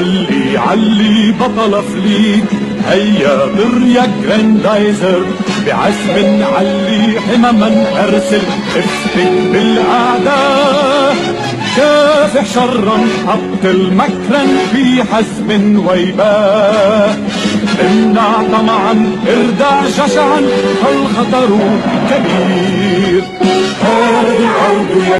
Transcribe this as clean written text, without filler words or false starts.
علي علي بطل فليك، هيا طر يا جراندايزر، بعزم علي حمما ارسل، افتك بالاعداء، كافح شرا ابطل مكرا في حزم ويباه، امنع طمعا اردع جشعا، فالخطر كبير. هذه الارض